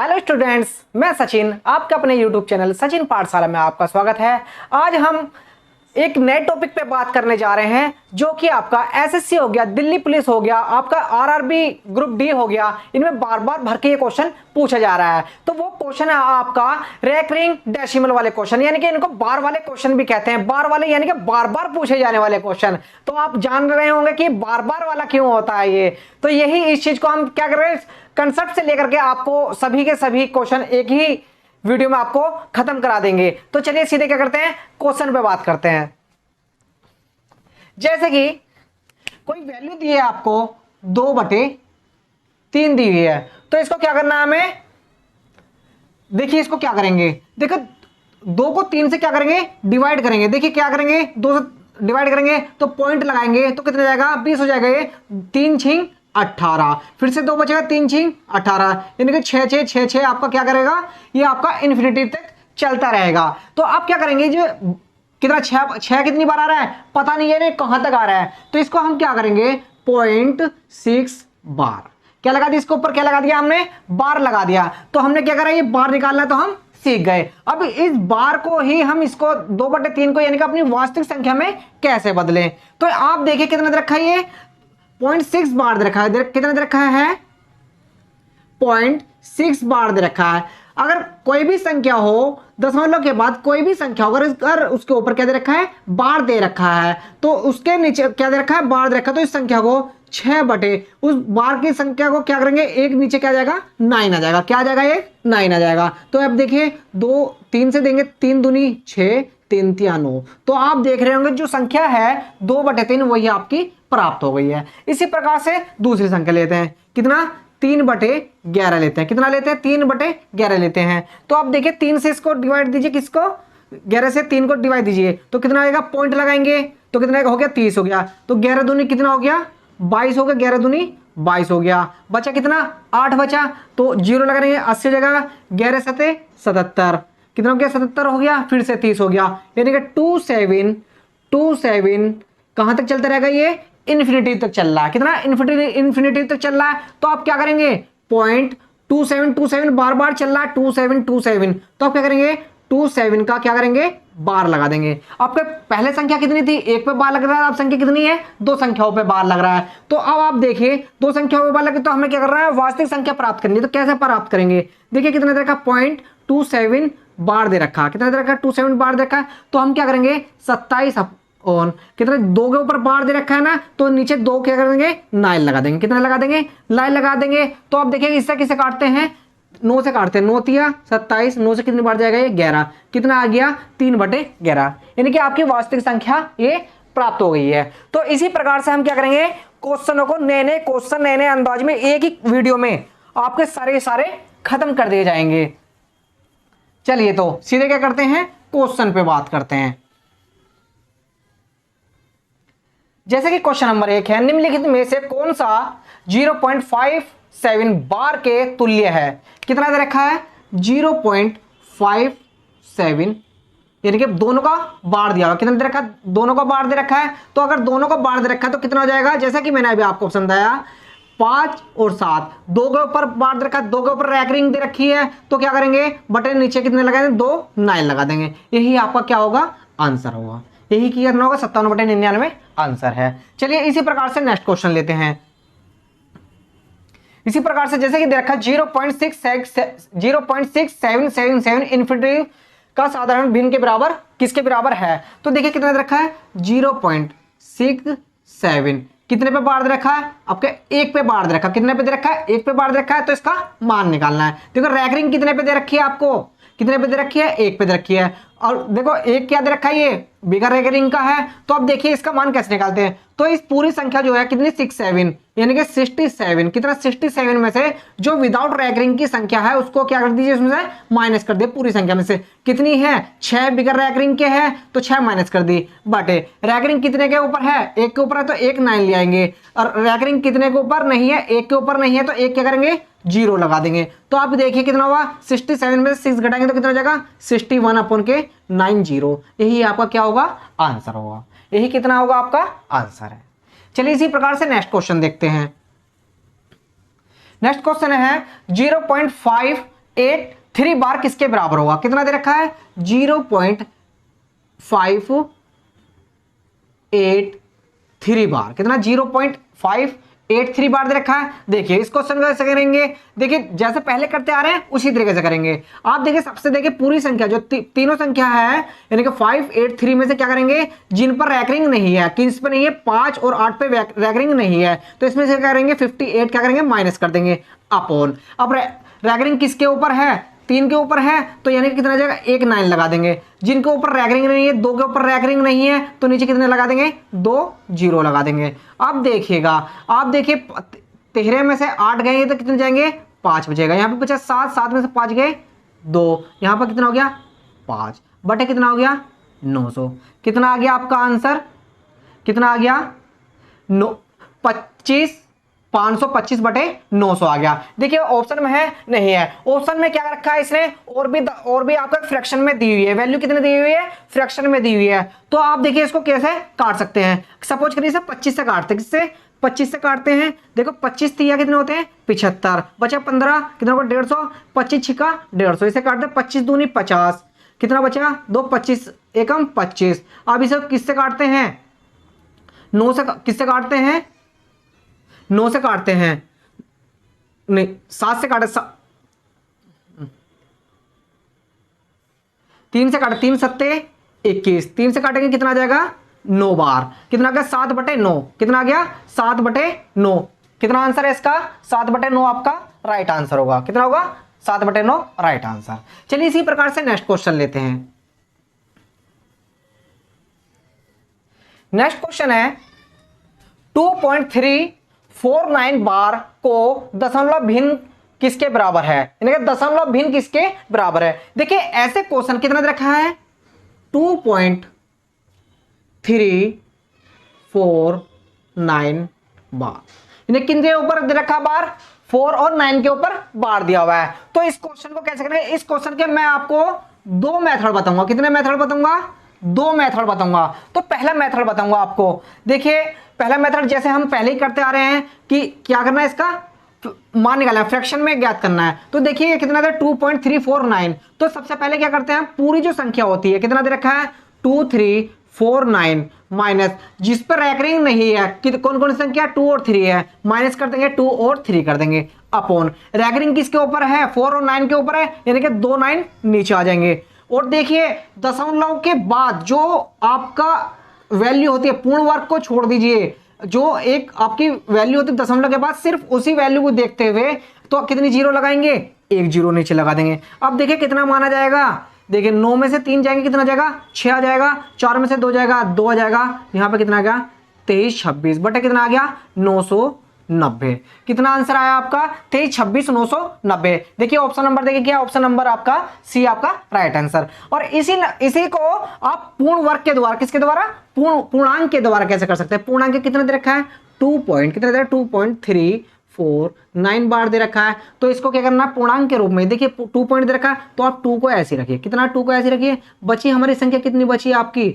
Hello students, मैं सचिन आपका अपने यूट्यूब चैनल सचिन पाठशाला में आपका स्वागत है। आज हम एक नए टॉपिक पे बात करने जा रहे हैं जो कि आपका एसएससी हो गया, दिल्ली पुलिस हो गया, आपका आरआरबी ग्रुप डी हो गया। इनमें बार बार भर के ये क्वेश्चन पूछा जा रहा है। तो वो क्वेश्चन है आपका रेकरिंग डेसिमल वाले क्वेश्चन, यानी कि इनको बार वाले क्वेश्चन भी कहते हैं। बार वाले यानी कि बार बार पूछे जाने वाले क्वेश्चन। तो आप जान रहे होंगे कि बार बार वाला क्यों होता है ये। तो यही इस चीज को हम क्या कर रहे हैं, कंसेप्ट से लेकर के आपको सभी के सभी क्वेश्चन एक ही वीडियो में आपको खत्म करा देंगे। तो चलिए सीधे क्या करते हैं, क्वेश्चन पे बात करते हैं। जैसे कि कोई वैल्यू दी है आपको 2/3 दी हुई है, तो इसको क्या करना है हमें। देखिए इसको क्या करेंगे, देखो 2 को 3 से क्या करेंगे, डिवाइड करेंगे। देखिए क्या करेंगे, 2 से डिवाइड करेंगे तो पॉइंट लगाएंगे तो कितना जाएगा, 20 हो जाएगा। ये 3 6 18, फिर से 2 बचेगा, 3 6 18, यानी कि 6 6 6 6 आपका क्या करेगा, ये आपका इन्फिनिटी तक चलता रहेगा। तो आप क्या करेंगे, जो कितना 6 कितनी बार आ रहा है पता नहीं है, कहां तक आ रहा है। तो इसको हम क्या करेंगे, 0.6 बार क्या लगा दिया, इसके ऊपर क्या लगा दिया हमने, बार लगा दिया। तो हमने क्या करा, ये बार निकालना, तो हम सीख गए। अब इस बार को ही हम इसको 2/3 को यानी कि अपनी वास्तविक संख्या में कैसे बदलें। तो आप देखिए कितना दे रखा है, ये 0.6 बार दे रखा है। कितना दे रखा है, 0.6 बार दे रखा है। अगर कोई भी संख्या हो, दशमलव के बाद कोई भी संख्या हो, अगर उसके ऊपर क्या दे रखा है, बार दे रखा है, तो उसके नीचे क्या दे रखा है, बार दे रखा है। तो इस संख्या को 6 बटे उस बार की संख्या को क्या करेंगे, एक नीचे क्या जाएगा, 9 आ जाएगा। क्या आ जाएगा, एक 9 आ जाएगा। तो अब देखिए 2 3 से देंगे, 3 दूनी 6, 3 तिया 9। तो आप देख रहे होंगे जो संख्या है 2/3 वही आपकी प्राप्त हो गई है। इसी प्रकार से दूसरी संख्या लेते हैं, कितना, 3/11 लेते हैं। कितना लेते हैं, 3/11 लेते हैं। तो आप देखिए 3 से इसको डिवाइड दीजिए, किसको, 11 से 3 को डिवाइड दीजिए तो कितना आएगा, पॉइंट लगाएंगे तो कितना हो गया, 30 हो गया। तो 11 दूनी कितना हो गया, 22 हो गया। 11 दूनी 22 हो गया। बचा कितना, 8 बचा। तो 0 लगा देंगे, 80 हो जाएगा। 11 7 77, कितना हो गया, 77 हो गया। फिर से 30 हो गया, यानी कि 27 कहां तक चलता रहेगा, ये इन्फिनिटी तक चल रहा है। कितना, इन्फिनिटी तक चल रहा है। तो आप क्या करेंगे, 0.2727 बार बार चल रहा है, 2727। तो आप क्या करेंगे, 27 का क्या करेंगे, बार लगा देंगे। आपके पहले संख्या कितनी थी, 1 पे बार लग रहा है। अब संख्या कितनी है, 2 संख्याओं पे बार लग रहा है। तो अब आप देखिए 2 संख्याओं पे बार लगे, तो हमें क्या करना है, वास्तविक संख्या प्राप्त करनी है। तो कैसे प्राप्त करेंगे, देखिए कितना दे रखा, 0.27 बार दे रखा। कितना दे रखा, 27 बार दे रखा है। तो हम क्या करेंगे, 27 ऑन कितना, 2 के ऊपर बार दे रखा है ना, तो नीचे 2 क्या कर देंगे, 9 लगा देंगे। कितना लगा देंगे, 9 लगा देंगे। तो आप देखिए इससे किसे काटते हैं, 9 से काटते हैं। 9 तिया 27, 9 से कितनी बार जाएगा, ये 11। कितना आ गया, 3/11, यानी कि आपकी वास्तविक संख्या ये प्राप्त हो गई है। तो इसी प्रकार से हम क्या करेंगे, क्वेश्चनों को नए नए क्वेश्चन नए नए अंदाज में एक ही वीडियो में आपके सारे खत्म कर दिए जाएंगे। चलिए तो सीधे क्या करते हैं, क्वेश्चन पे बात करते हैं। जैसे कि क्वेश्चन नंबर 1 है, निम्नलिखित में से कौन सा 0.57 बार के तुल्य है। कितना दे रखा है, 0.57, यानी कि दोनों का बार दिया हुआ। कितना दे रखा है, दोनों का बार दे रखा है। तो अगर दोनों का बार दे रखा है तो कितना हो जाएगा, जैसा कि मैंने अभी आपको समझाया, 5 और 7। 2 के ऊपर बार दे रखा है, 2 के ऊपर रैकरिंग दे रखी है। तो क्या करेंगे, बटन नीचे कितने लगा देंगे, 2 9 लगा देंगे। यही आपका क्या होगा, आंसर होगा। यही की करना होगा, 57/99 आंसर है। चलिए इसी प्रकार से नेक्स्ट क्वेश्चन लेते हैं। इसी प्रकार से जैसे कि दे रखा 0.6777 इन्फिनिटी का साधारण भिन्न के बराबर किसके बराबर है। तो देखिए कितना दे रखा है, 0.67 कितने पे बार दे रखा है, आपके 1 पे बार दे रखा है। कितने पे दे रखा है, 1 पे बार दे रखा है। तो इसका मान निकालना है। देखो रैकरिंग कितने पे दे रखी है, आपको कितने पे दे रखी है, 1 पे दे रखी है। और देखो 1 क्या दे रखा है, ये बिगर रैकरिंग का है। तो अब देखिए इसका मान कैसे निकालते हैं। तो इस पूरी संख्या जो है कितनी, 67, यानी कि 67। कितना, 67 में से जो विदाउट रैकरिंग की संख्या है उसको क्या कर दीजिए, उसमें से माइनस कर दिए। पूरी संख्या में से कितनी है, 6 बिगर रैकरिंग के हैं तो 6 माइनस कर दी, बटे रैकरिंग कितने के ऊपर है, 1 के ऊपर है तो 1 9 ले आएंगे। और रैकरिंग कितने के ऊपर नहीं है, 1 के ऊपर नहीं है तो 1 क्या करेंगे, 0 लगा देंगे। तो आप देखिए कितना हुआ, 67 में से 6 घटाएंगे तो कितना हो जाएगा, 61/90। यही आपका क्या होगा, आंसर होगा। यही कितना होगा, आपका आंसर है। चलिए इसी प्रकार से नेक्स्ट क्वेश्चन देखते हैं। नेक्स्ट क्वेश्चन है 0.58 0.583 बार किसके बराबर होगा? कितना दे रखा है? 0.583 बार। कितना? 0.583 बार दे रखा है। देखिए इस क्वेश्चन को कैसे करेंगे, देखिए जैसे पहले करते आ रहे हैं उसी तरीके से करेंगे। आप देखिए सबसे देखिए पूरी संख्या जो तीनों संख्या है यानी कि 583 में से क्या करेंगे, जिन पर रैकरिंग नहीं है, किस पे नहीं है, 5 और 8 पे रैकरिंग नहीं है, तो इसमें से क्या करेंगे 58 क्या करेंगे माइनस कर देंगे अपॉन। अब रैकरिंग किसके ऊपर है? 3 के ऊपर है, तो यानी कि कितना जाएगा 1 9 लगा देंगे। जिनके ऊपर रैकरिंग नहीं है, 2 के ऊपर रैकरिंग नहीं है, तो नीचे कितने लगा देंगे? 2 0 लगा देंगे। अब देखिएगा, आप देखिए 13 में से 8 गए तो कितने जाएंगे? 5 बचेगा। यहाँ पे बचा 7, 7 में से 5 गए 2, यहाँ पर कितना हो गया 5 बटे कितना हो गया 900। कितना आ गया आपका आंसर? कितना आ गया? 525 बटे 900 आ गया। देखिए ऑप्शन में है नहीं है, ऑप्शन में क्या रखा है इसने, और भी आपका फ्रैक्शन में दी हुई है, वैल्यू कितने दी हुई है? फ्रैक्शन में दी हुई है। तो आप देखिए इसको कैसे काट सकते हैं। सपोज करिए 25 से काटते हैं, किससे? 25 से काटते हैं। देखो 25 तिया कितने होते हैं? 75 बचा 15 कितना होगा 150, 25 छिका 150, इसे काटते हैं 25 दूनी 50, कितना बचा 2 25 एकम 25। अब इसे किससे काटते हैं? 9 से। किससे काटते हैं? 9 से काटते हैं, नहीं 7 से काटे, 3 से काटे, 3 सत्ते 21, 3 से काटेंगे कितना आ जाएगा 9 बार। कितना आ गया 7 बटे 9। कितना आ गया 7 बटे 9। कितना आंसर है इसका? 7 बटे 9 आपका राइट आंसर होगा। कितना होगा? 7 बटे 9 राइट आंसर। चलिए इसी प्रकार से नेक्स्ट क्वेश्चन लेते हैं। नेक्स्ट क्वेश्चन है 2.349 बार को दशमलव भिन्न किसके बराबर है? यानी कि दशमलव भिन्न किसके बराबर है? देखिए ऐसे क्वेश्चन कितना दे रखा है? 2.349 बार, यानी कितने ऊपर दे रखा बार? 4 और 9 के ऊपर बार दिया हुआ है। तो इस क्वेश्चन को कैसे करेंगे? इस क्वेश्चन के मैं आपको 2 मेथड बताऊंगा। कितने मेथड बताऊंगा? 2 मेथड बताऊंगा। तो पहला मेथड बताऊंगा आपको। देखिए पहला मेथड जैसे हम पहले ही करते आ रहे हैं कि क्या करना है, इसका मान निकालना है, फ्रैक्शन में ज्ञात करना है। तो देखिए कितना था 2.349। तो सबसे पहले क्या करते हैं, पूरी जो संख्या होती है कितना दे रखा है 2349 माइनस जिस पर रैकरिंग नहीं है कि कौन कौन सी संख्या 2 और 3 है, माइनस कर देंगे 2 और 3 कर देंगे अपॉन रैकरिंग किसके ऊपर है 4 और 9 के ऊपर है, यानी कि 2 9 नीचे आ जाएंगे। और देखिए दशमलव के बाद जो आपका वैल्यू होती है, पूर्ण वर्ग को छोड़ दीजिए, जो एक आपकी वैल्यू होती है दशमलव के बाद सिर्फ उसी वैल्यू को देखते हुए तो कितनी जीरो लगाएंगे, 1 जीरो नीचे लगा देंगे। अब देखिए कितना माना जाएगा, देखिए 9 में से 3 जाएंगे कितना जाएगा 6 आ जाएगा, 4 में से 2 जाएगा 2 आ जाएगा, यहाँ पे कितना आ गया 23 26 बटे कितना आ गया 990। कितना आंसर आया आपका 23 26 990। देखिए ऑप्शन नंबर देखिए क्या, ऑप्शन नंबर आपका सी आपका राइट आंसर। और इसी को आप पूर्ण वर्ग के द्वारा, किसके द्वारा, पूर्णांक के द्वारा कैसे कर सकते हैं। पूर्णांक कितना दे रखा है 2.349 बार दे रखा है, तो इसको क्या करना है पूर्णांक के रूप में। देखिए 2 पॉइंट दे रखा है तो आप 2 को ऐसे रखिए, कितना 2 को ऐसे रखिए, बची हमारी संख्या कितनी बची आपकी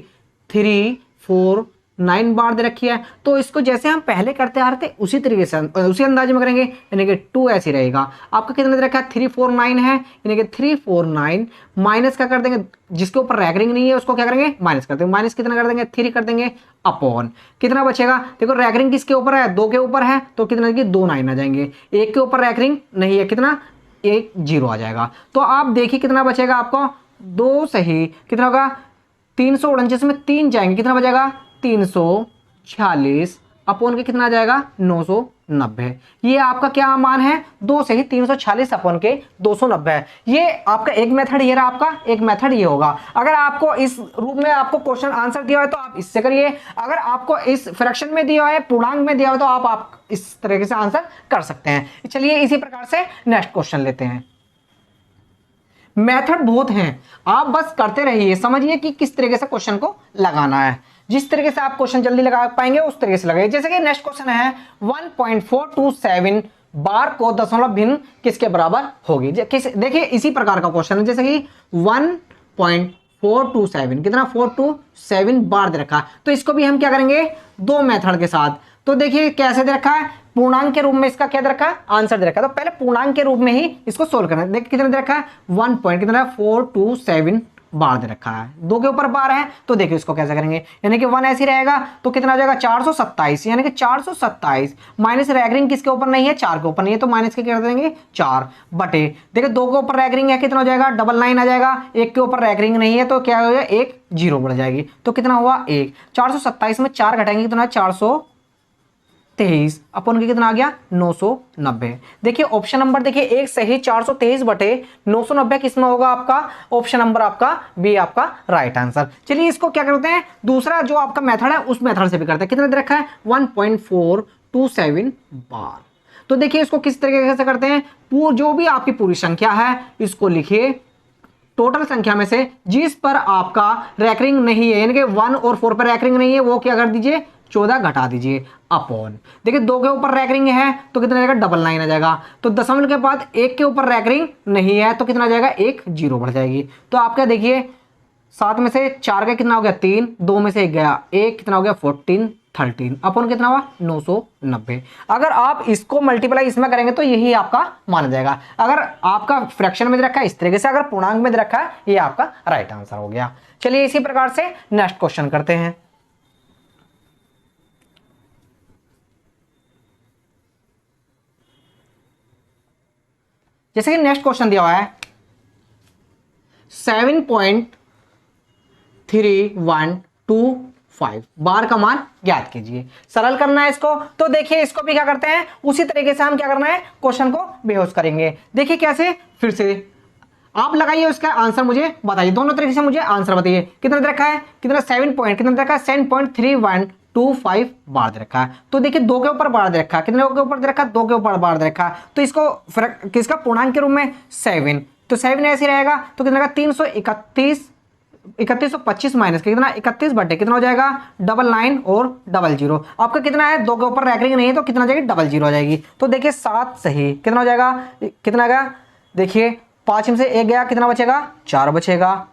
349 बार दे रखी है। तो इसको जैसे हम पहले करते आ रहे थे उसी तरीके से उसी अंदाज में करेंगे, यानी कि 2 ऐसे रहेगा। आपका कितना दे रखा है 349 है, यानी कि 349 माइनस क्या कर देंगे, जिसके ऊपर रैकरिंग नहीं है उसको क्या करेंगे माइनस कर देंगे, माइनस कितना कर देंगे 3 कर देंगे अपॉन कितना बचेगा। देखो रैकरिंग किसके ऊपर है 2 के ऊपर है, तो कितना 2 9 आ जाएंगे, 1 के ऊपर रैकरिंग नहीं है, कितना 1 0 आ जाएगा। तो आप देखिए कितना बचेगा आपको 2 सही कितना होगा 349 में 3 जाएंगे, कितना बचेगा 346 अपॉन के कितना आ जाएगा 990। ये आपका क्या मान है 2 से ही 346 अपॉन के 290 है। ये आपका एक मेथड ये रहा, आपका एक मेथड ये होगा। अगर आपको इस रूप में आपको क्वेश्चन आंसर दिया है तो आप इससे करिए, अगर आपको इस फ्रैक्शन में दिया है पूर्णांक में दिया है तो आप इस तरीके से आंसर कर सकते हैं। चलिए इसी प्रकार से नेक्स्ट क्वेश्चन लेते हैं। मेथड बहुत हैं, आप बस करते रहिए, समझिए कि किस तरीके से क्वेश्चन को लगाना है। जिस तरीके से आप क्वेश्चन जल्दी लगा पाएंगे उस तरीके से लगाइए। जैसे कि नेक्स्ट क्वेश्चन है 1.427 बार को दशमलव भिन्न किसके बराबर होगी। देखिए इसी प्रकार का क्वेश्चन है, जैसे कि 1.427 कितना 427 बार दे रखा है, तो इसको भी हम क्या करेंगे 2 मेथड के साथ। तो देखिए कैसे दे रखा है, पूर्णांक के रूप में इसका क्या दे रखा है, आंसर दे रखा है। तो पहले पूर्णांक के रूप में ही इसको सोल्व करना है। देखिए कितना दे रखा है, 1 पॉइंट कितना 427 बार दे रखा है, 2 के ऊपर बार है। तो देखिए इसको कैसे करेंगे, यानी कि 1 ऐसे ही रहेगा तो कितना आ जाएगा 427, यानी कि 427 माइनस रैगरिंग किसके ऊपर नहीं है, 4 के ऊपर नहीं है, तो माइनस के क्या कर देंगे 4 बटे, देखिए 2 के ऊपर रैगरिंग है, कितना हो जाएगा 99 आ जाएगा, 1 के ऊपर रैगरिंग नहीं है तो क्या हो जाएगा 1 जीरो बढ़ जाएगी, तो कितना हुआ 1। 427 में 4 घटाएंगे कितना 423 अपन के कितना आ गया 990। देखिए ऑप्शन नंबर देखिए एक सही 423 बटे 990 किसमें होगा आपका, ऑप्शन नंबर आपका बी आपका राइट आंसर। चलिए इसको क्या करते हैं, दूसरा जो आपका मेथड है उस मेथड से भी करते हैं। कितना दे रखा है 1.427 बार। तो देखिए इसको किस तरीके से करते हैं, जो भी आपकी पूरी संख्या है इसको लिखिए टोटल संख्या में से जिस पर आपका रैकरिंग नहीं है, यानी कि 1 और 4 पर रैकरिंग नहीं है, वो क्या कर दीजिए 14 घटा दीजिए अपॉन, देखिए 2 के ऊपर रैकरिंग है तो कितना जाएगा 99 आ जाएगा, तो दशमलव के बाद 1 के ऊपर रैकरिंग नहीं है तो कितना आ जाएगा 1 जीरो बढ़ जाएगी। तो आपका देखिए 7 में से 4 का कितना हो गया 3, 2 में से 1 गया 1, कितना हो गया 14 13 अपन कितना हुआ 990। अगर आप इसको मल्टीप्लाई इसमें करेंगे तो यही आपका माना जाएगा। अगर आपका फ्रैक्शन में दे रखा है इस तरीके से, अगर पूर्णांक में दे रखा है ये आपका राइट आंसर हो गया। चलिए इसी प्रकार से नेक्स्ट क्वेश्चन करते हैं। जैसे कि नेक्स्ट क्वेश्चन दिया हुआ है 7.3125 बार का मान ज्ञात कीजिए। सरल करना है इसको, तो देखिए इसको भी क्या करते हैं उसी तरीके से हम क्या करना है क्वेश्चन को बेहोश करेंगे। देखिए कैसे, फिर से आप लगाइए उसका आंसर मुझे बताइए, दोनों तरीके से मुझे आंसर बताइए। कितना दे रखा है, कितना 7.25 बार दे रखा है। तो देखिए 2 के ऊपर बार दे रखा है, कितने के ऊपर दे रखा है 2 के ऊपर बार दे रखा है, तो इसको किसका पूर्णांक के रूप में 7, तो 7 ऐसे रहेगा तो कितना का 3125 माइनस के कितना 31 बटे कितना हो जाएगा 99 और 00। आपका कितना है 2 के ऊपर रैकरिंग नहीं है तो कितना जाएगी 00 हो जाएगी। तो देखिए 7 सही कितना हो जाएगा, कितना गया देखिए 5 में से 1 गया कितना बचेगा 4 बचेगा।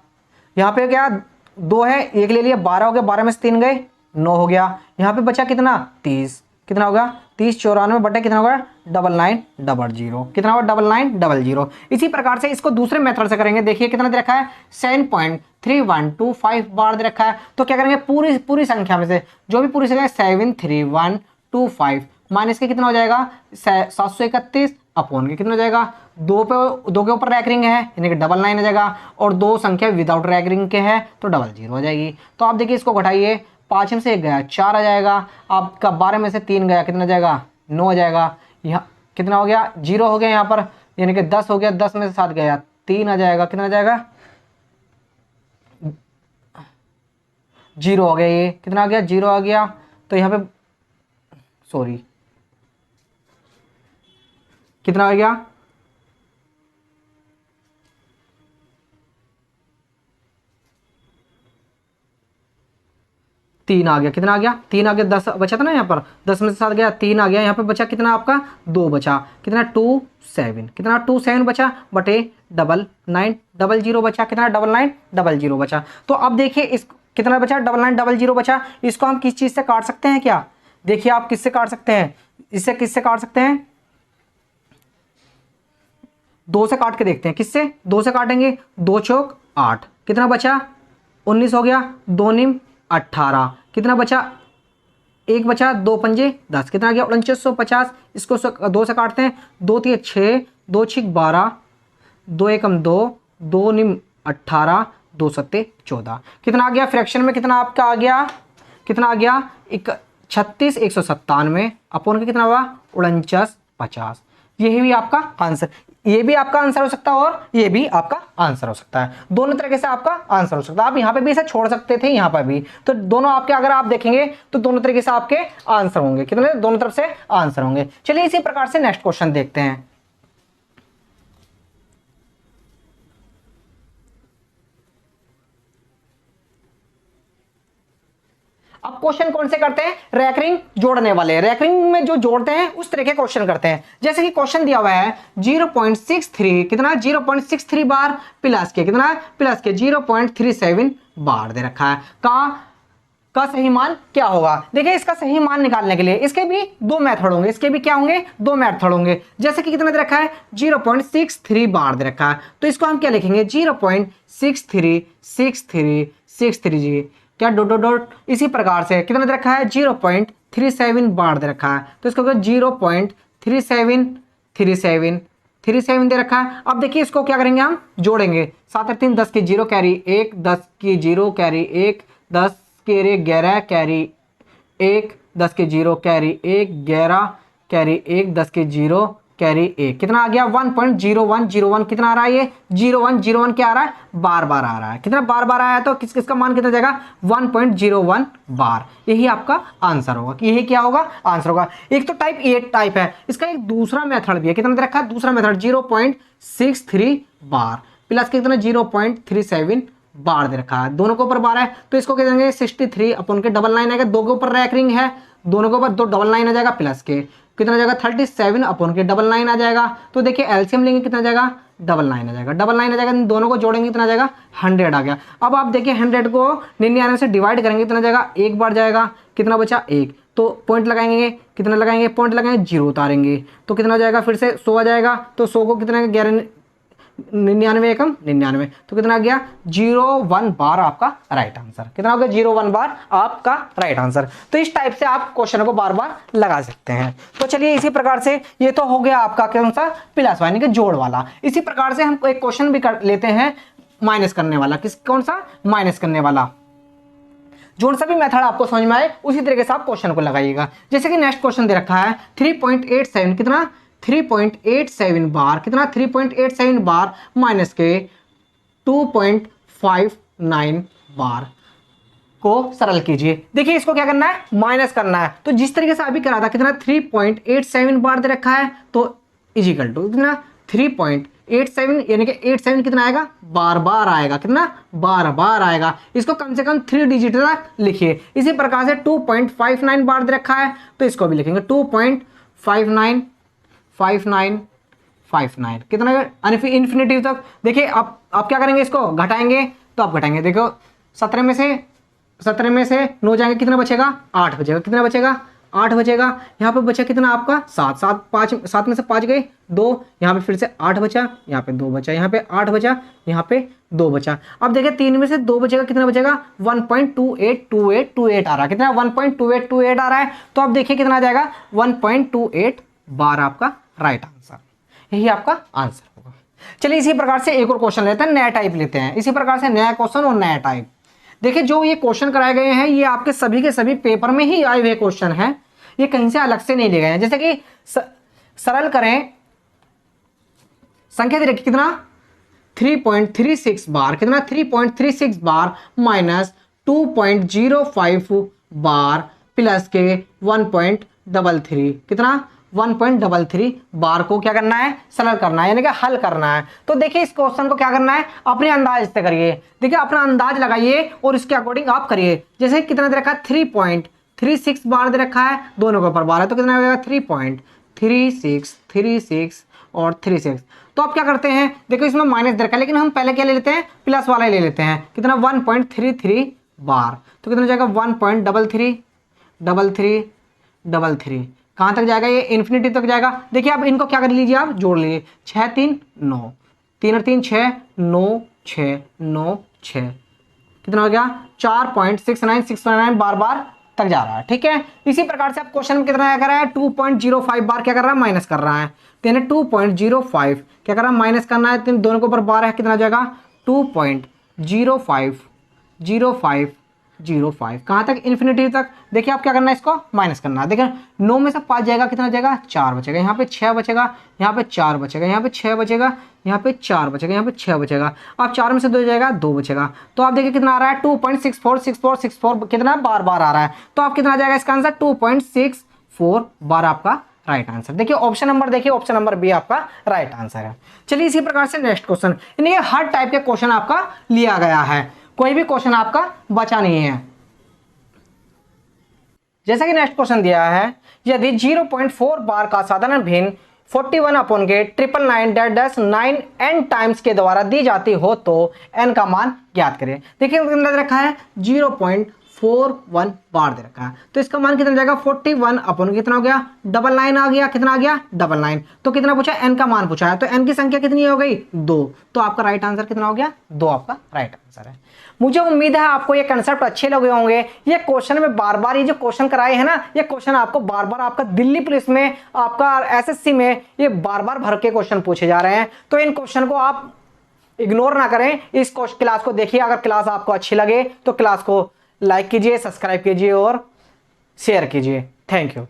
यहाँ पे क्या 2 है 1 ले लिया 12 हो गया, 12 में से 3 गए 9 हो गया। यहाँ पे बचा कितना 30, कितना होगा 30 94 बटे कितना होगा 9900, कितना होगा 9900। इसी प्रकार से इसको दूसरे मेथड से करेंगे। देखिए कितना दे रखा है 7.3125 बार दे रखा है, तो क्या करेंगे पूरी संख्या में से जो भी पूरी संख्या 73125 माइनस के कितना हो जाएगा 731 अपॉन के कितना हो जाएगा 2 के ऊपर रैकरिंग है यानी कि 99 आ जाएगा, और 2 संख्या विदाउट रैकरिंग के है तो 00 हो जाएगी। तो आप देखिए इसको घटाइए, 5 में से 1 गया 4 आ जाएगा, आपका 12 में से 3 गया कितना जाएगा 9 आ जाएगा। यहाँ कितना हो गया 0 हो गया यहाँ पर, यानी कि 10 हो गया, 10 में से 7 गया 3 आ जाएगा, कितना आ जाएगा 0 हो गया, ये कितना आ गया 0 आ गया। तो यहाँ पे सॉरी कितना आ गया 3 आ गया, कितना आ गया 3 आ गया, 10 बचा था ना यहाँ पर, 10 में से 7 गया 3 आ गया, यहाँ पे बचा कितना आपका 2 बचा, कितना 27, कितना 27 बचा बटे 9900 बचा, कितना 9900 बचा। तो अब देखिए इस कितना बचा 9900 बचा, इसको हम किस चीज़ से काट सकते हैं क्या, देखिए आप किससे काट सकते हैं, इससे किससे काट सकते हैं 2 से काट के देखते हैं, किससे 2 से काटेंगे 2 चौक 8, कितना बचा 19 हो गया, 2 निम 18, कितना बचा 1 बचा, 2 पंजे 10, कितना आ गया 4950। इसको 2 से काटते हैं, 2 3 6, 2 6 12, 2 एकम 2, 2 निम 18, 2 सत्ते 14, कितना आ गया फ्रैक्शन में कितना आपका आ गया, कितना आ गया 36 197 अपॉन के कितना हुआ 4950। यही भी आपका आंसर, ये भी आपका आंसर हो सकता है और ये भी आपका आंसर हो सकता है, दोनों तरीके से आपका आंसर हो सकता है। आप यहाँ पे भी इसे छोड़ सकते थे, यहाँ पर भी, तो दोनों आपके अगर आप देखेंगे तो दोनों तरीके से आपके आंसर होंगे, कितने दोनों तरफ से आंसर होंगे। चलिए इसी प्रकार से नेक्स्ट क्वेश्चन देखते हैं। अब क्वेश्चन कौन से करते हैं, रैकरिंग जोड़ने वाले, रैकरिंग में जो जोड़ते हैं उस तरह के क्वेश्चन करते हैं। जैसे कि क्वेश्चन दिया हुआ है 0.63 कितना 0.63 बार प्लस के कितना प्लस के 0.37 बार दे रखा है, कहा का सही मान क्या होगा। देखिए इसका सही मान निकालने के लिए इसके भी दो मेथड होंगे, इसके भी क्या होंगे, दो मेथड होंगे। जैसे कि कितना दे रखा है 0.63 बार दे रखा है, तो इसको हम क्या लिखेंगे 0.636363 जी, क्या डॉट डॉट डॉट। इसी प्रकार से कितना दे रखा है 0.37 बार दे रखा है, तो इसको 0.3737 दे रखा है। अब देखिए इसको क्या करेंगे, हम जोड़ेंगे 7 और 3 10 की 0 कैरी 1, 10 की 0 कैरी 1, 10 के रे 11 कैरी 1, 10 के 0 कैरी 1, 11 कैरी 1, 10 के 0 कैरी 1, कितना आ गया 1.0101। कितना आ रहा है ये 0101, क्या आ रहा है बार बार आ रहा है। कितना बार बार आया तो किस किसका मान कितना जाएगा 1.01 बार। यही आपका आंसर होगा, कि यही क्या होगा आंसर होगा। एक तो टाइप ए टाइप है, इसका एक दूसरा मेथड भी है। कितना दे रखा है दूसरा मेथड 0.63 बार प्लस कितना 0.37 बार दे रखा है, दोनों के ऊपर बार है, तो इसको क्या देंगे 63 अपन के डबल लाइन आएगा, दो के ऊपर रैकरिंग है, दोनों के ऊपर दो डबल लाइन आ जाएगा, प्लस के कितना जाएगा 37 अपन के डबल लाइन आ जाएगा। तो देखिए एलसीएम लेंगे कितना जाएगा डबल लाइन आ जाएगा, डबल लाइन आ जाएगा, दोनों को जोड़ेंगे कितना जाएगा 100 आ गया। अब आप देखिए 100 को 99 से डिवाइड करेंगे कितना जाएगा, एक बार जाएगा, कितना बचा 1, तो पॉइंट लगाएंगे, कितना लगाएंगे पॉइंट लगाएंगे 0 उतारेंगे, तो कितना हो जाएगा फिर से 100 आ जाएगा, तो 100 को कितना 99 एकम 99, तो कितना आ गया 01 बार आपका राइट आंसर। कितना हो गया 01 बार आपका राइट आंसर। तो इस टाइप से आप क्वेश्चन को बार बार लगा सकते हैं। तो चलिए इसी प्रकार से ये तो हो गया आपका कौन सा प्लस यानी कि जोड़ वाला। इसी प्रकार से हम एक क्वेश्चन भी कर लेते हैं माइनस करने वाला। किस कौन सा माइनस करने वाला। जो सा भी मेथड आपको समझ में आए उसी तरीके से आप क्वेश्चन को लगाइएगा। जैसे कि नेक्स्ट क्वेश्चन दे रखा है 3.87 कितना 3.87 बार, कितना 3.87 बार माइनस के 2.59 बार को सरल कीजिए। देखिए इसको क्या करना है माइनस करना है, तो जिस तरीके से अभी करा था कितना 3.87 बार दे रखा है, तो इजिकल टू कितना 3.87 यानी कि 87 कितना आएगा बार बार आएगा, कितना बार बार आएगा। इसको कम से कम 3 डिजिट तक लिखिए। इसी प्रकार से 2.59 बार दे रखा है, तो इसको भी लिखेंगे 2.59 कितना इन्फिनिटी तक। देखिए आप क्या करेंगे इसको घटाएंगे, तो आप घटाएंगे देखो 17 में से 9 जाएंगे, कितना बचेगा 8 बचेगा, कितना बचेगा 8 बचेगा। यहाँ पे बचा कितना आपका 7 में से 5 गए 2, यहाँ पे फिर से 8 बचा, यहाँ पे 2 बचा, यहाँ पे 8 बचा, यहाँ पे 2 बचा। अब देखिए 3 में से 2 बचेगा, कितना बचेगा 1.282828 आ रहा है, कितना 1.2828 आ रहा है। तो अब देखिए कितना आ जाएगा 1.28 बार आपका राइट आंसर, यही आपका आंसर होगा। चलिए इसी प्रकार से एक और क्वेश्चन लेते हैं, नया टाइप लेते हैं। इसी प्रकार से नया क्वेश्चन और नया टाइप। देखिए जो ये क्वेश्चन कराए गए हैं ये आपके सभी के सभी पेपर में ही आए हुए क्वेश्चन हैं, ये कहीं से अलग से नहीं लिए गए हैं। जैसे कि सरल करें, संख्या दे रखी कितना 3.36 बार, कितना 3.36 बार माइनस 2.05 बार प्लस के 1.33, कितना 1.33 बार को क्या करना है सरल करना है यानी कि हल करना है। तो देखिए इस क्वेश्चन को क्या करना है अपने अंदाज से करिए। देखिए अपना अंदाज लगाइए और इसके अकॉर्डिंग आप करिए। जैसे कितना दे रखा है 3.36 बार दे रखा है, दोनों के ऊपर बार है, तो कितना हो जाएगा 3.36 और 36। तो आप क्या करते हैं देखो इसमें माइनस दे रखा है, लेकिन हम पहले क्या ले लेते हैं प्लस वाला ही ले लेते हैं। कितना 1.33 बार, तो कितना हो जाएगा 1.33 कहाँ तक जाएगा ये इन्फिनिटी तक जाएगा। देखिए अब इनको क्या कर लीजिए आप जोड़ लीजिए 6 3 9, 3 और 3 6 9 6 9 6, कितना हो गया 4.69 बार बार तक जा रहा है। ठीक है इसी प्रकार से आप क्वेश्चन में कितना कर रहा है 2.05 बार क्या कर रहा है माइनस कर रहा है, तो 2.05 क्या कर रहा है माइनस करना है, दोनों के ऊपर बार है, कितना हो जाएगा 2.05 कहाँ तक इन्फिनिटी तक। देखिए आप क्या करना है इसको माइनस करना है। देखिए 9 में से 5 जाएगा, कितना जाएगा 4 बचेगा, यहाँ पे 6 बचेगा, यहाँ पे 4 बचेगा, यहाँ पे 6 बचेगा, यहाँ पे 4 बचेगा, यहाँ पे 6 बचेगा। अब 4 में से 2 जाएगा 2 बचेगा। तो आप देखिए कितना आ रहा है 2.64 कितना बार बार आ रहा है। तो आप कितना आ जाएगा इसका आंसर 2.64 बार आपका राइट आंसर। देखिए ऑप्शन नंबर देखिए ऑप्शन नंबर बी आपका राइट आंसर है। चलिए इसी प्रकार से नेक्स्ट क्वेश्चन, यानी हर टाइप के क्वेश्चन आपका लिया गया है, कोई भी क्वेश्चन आपका बचा नहीं है। जैसा कि नेक्स्ट क्वेश्चन दिया है यदि 0.4 बार का साधारण भिन्न 41 अपॉन के 999 n टाइम्स के द्वारा दी जाती हो तो n का मान ज्ञात करें। देखिए रखा है 41 बार दे रखा है। तो इसका मान कितना जाएगा 41 अपन कितना हो गया 99 आ गया, कितना आ गया 99। तो कितना पूछा n का मान पूछा है, तो n की संख्या कितनी हो गई 2। तो आपका राइट आंसर कितना हो गया 2 आपका राइट आंसर है। मुझे उम्मीद है आपको ये कंसेप्ट अच्छे लगे होंगे। ये क्वेश्चन में बार बार ये जो क्वेश्चन कराए हैं ना, ये क्वेश्चन आपको बार बार आपका दिल्ली पुलिस में, आपका एसएससी में ये बार बार भर के क्वेश्चन पूछे जा रहे हैं। तो इन क्वेश्चन को आप इग्नोर ना करें, इस क्लास को देखिए। अगर क्लास आपको अच्छी लगे तो क्लास को लाइक कीजिए, सब्सक्राइब कीजिए और शेयर कीजिए। Thank you.